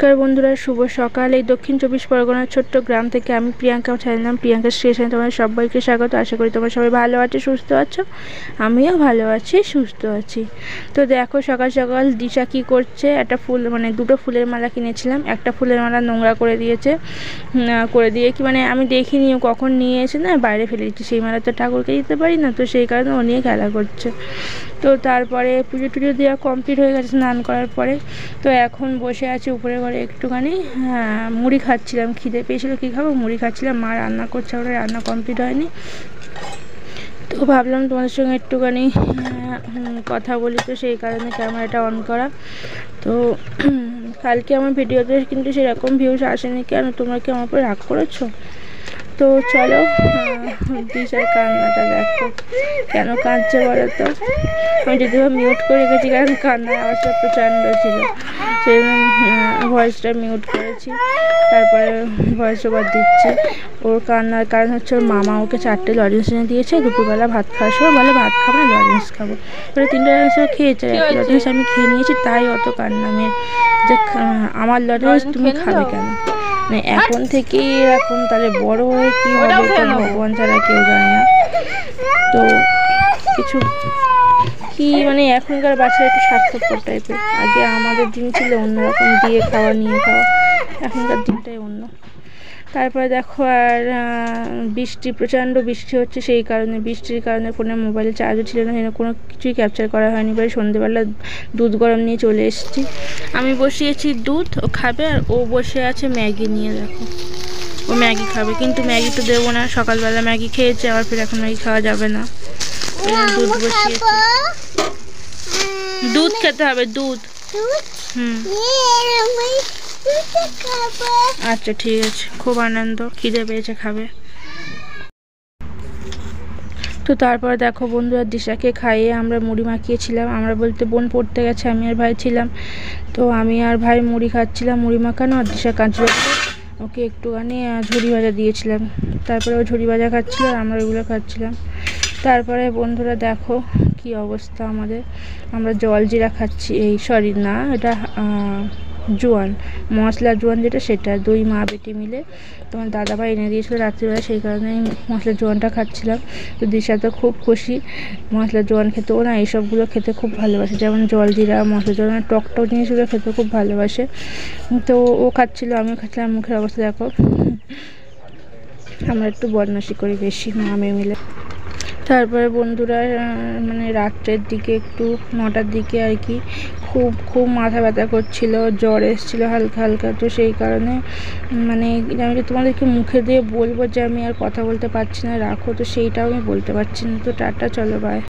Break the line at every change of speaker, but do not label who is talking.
নমস্কার বন্ধুরা, শুভ সকাল। এই দক্ষিণ চব্বিশ পরগনার ছোট্ট গ্রাম থেকে আমি প্রিয়াঙ্কা ছাড়লাম। প্রিয়াঙ্কা স্টেশনে তোমাদের সবাইকে স্বাগত। আশা করি তোমরা সবাই ভালো আছো, সুস্থ আছো। আমিও ভালো আছি, সুস্থ আছি। তো দেখো সকাল সকাল দিশা কী করছে। একটা ফুল দুটো ফুলের মালা কিনেছিলাম, একটা ফুলের মালা নোংরা করে দিয়েছে। করে দিয়ে কি আমি দেখিনি ও কখন নিয়ে এসে না বাইরে ফেলে দিচ্ছি। সেই মালা তো ঠাকুরকে দিতে পারি না, তো সেই কারণে ও নিয়ে খেলা করছে। তো তারপরে পুজো টুজো দেওয়া কমপ্লিট হয়ে গেছে স্নান করার পরে। তো এখন বসে আছি উপরে ঘরে একটুখানি মুড়ি খাচ্ছিলাম। খিদে পেয়েছিল, কী খাবো, মুড়ি খাচ্ছিলাম। মা রান্না করছে, ওটা রান্না কমপ্লিট হয়নি। তো ভাবলাম তোমাদের সঙ্গে একটুখানি কথা বলি, তো সেই কারণে ক্যামেরাটা অন করা। তো কালকে আমার ভিডিওতে কিন্তু সেরকম ভিউজ আসেনি। কেন, তোমরা কি আমার উপরে রাগ করেছো? তো চলো দিশার কান্নাটা দেখো, কেন কাঁদছে বলো তো। আমি যদিও মিউট করে রেখেছি কারণ কান্নার আওয়াজটা প্রচণ্ড ছিল, সেই ভয়েসটা মিউট করেছি। তারপরে ভয়েস ওভার দিচ্ছি। ওর কান্নার কারণ হচ্ছে ওর মামা ওকে 4টে লজেন্স এনে দিয়েছে। দুপুরবেলা ভাত খাওয়ার সময় বলে ভাত খাবো না, লজেন্স খাবো। ওরা 3টে লজেন্স খেয়েছে, 1 লজেন্স আমি খেয়ে নিয়েছি, তাই অত কান্না মেয়ের যে আমার লজেন্স তুমি খাবে কেন। এখন থেকেই এরকম, তাহলে বড় হয়ে কী হবে ভগবান ছাড়া কেউ জানে না। তো কিছু কি এখনকার বাচ্চারা একটু স্বার্থপর টাইপের। আগে আমাদের দিন ছিল অন্যরকম, দিয়ে খাওয়া নিয়ে খাওয়া। এখনকার দিনটাই অন্য। তারপরে দেখো আর বৃষ্টি, প্রচণ্ড বৃষ্টি হচ্ছে। সেই কারণে বৃষ্টির কারণে ফোনে মোবাইলে চার্জও ছিল না, কোনো কিছুই ক্যাপচার করা হয়নি। এবার সন্ধ্যেবেলা দুধ গরম নিয়ে চলে এসেছি। আমি বসিয়েছি দুধ, ও খাবে। আর ও বসে আছে ম্যাগি নিয়ে। দেখো ও ম্যাগি খাবে, কিন্তু ম্যাগি তো দেবো না। সকালবেলা ম্যাগি খেয়েছে, আবার ফির এখন ম্যাগি খাওয়া যাবে না। দুধ বসিয়েছি, দুধ খেতে হবে, দুধ। আচ্ছা ঠিক আছে, খুব আনন্দ, খিদে পেয়েছে, খাবে। তো তারপর দেখো বন্ধুরা, দিশাকে খাইয়ে আমরা মুড়ি মাখিয়েছিলাম। আমরা বলতে বোন পড়তে গেছে, আমি আর ভাই ছিলাম। তো আমি আর ভাই মুড়ি খাচ্ছিলাম, মুড়ি মাখানো। আর দিশা কাঁচা ওকে একটুখানি ঝুড়ি ভাজা দিয়েছিলাম। তারপরে ও ঝুড়ি ভাজা খাচ্ছিল আর আমরা ওইগুলো খাচ্ছিলাম। তারপরে বন্ধুরা দেখো কি অবস্থা আমাদের। আমরা জল জিরা খাচ্ছি, এটা জোয়ান, মশলা জোয়ান যেটা, সেটা দুই মা বেটি মিলে তোমার দাদাভাই এনে দিয়েছিলো রাত্রিবেলা, সেই কারণে মশলা জোয়ানটা খাচ্ছিলাম। তো দিশা তো খুব খুশি, মশলা জোয়ান খেতে। ও না এইসবগুলো খেতে খুব ভালোবাসে, যেমন জল জিরা, মশলা জোয়ান, টক টক জিনিসগুলো খেতে খুব ভালোবাসে। তো ও খাচ্ছিলো, আমিও খাচ্ছিলাম। মুখের অবস্থা দেখো। আমরা একটু বদমাশি করি বেশি, মা মেয়ে মিলে। তারপরে বন্ধুরা রাত্রের দিকে একটু 9টার দিকে আর কি খুব মাথা ব্যথা করছিল, জ্বর এসেছিলো হালকা হালকা। তো সেই কারণে আমি তোমাদেরকে মুখে দিয়ে বলবো যে আমি আর কথা বলতে পারছি না, রাখো, তো সেইটাও আমি বলতে পারছি না। তো টাটা, চলো, বাই।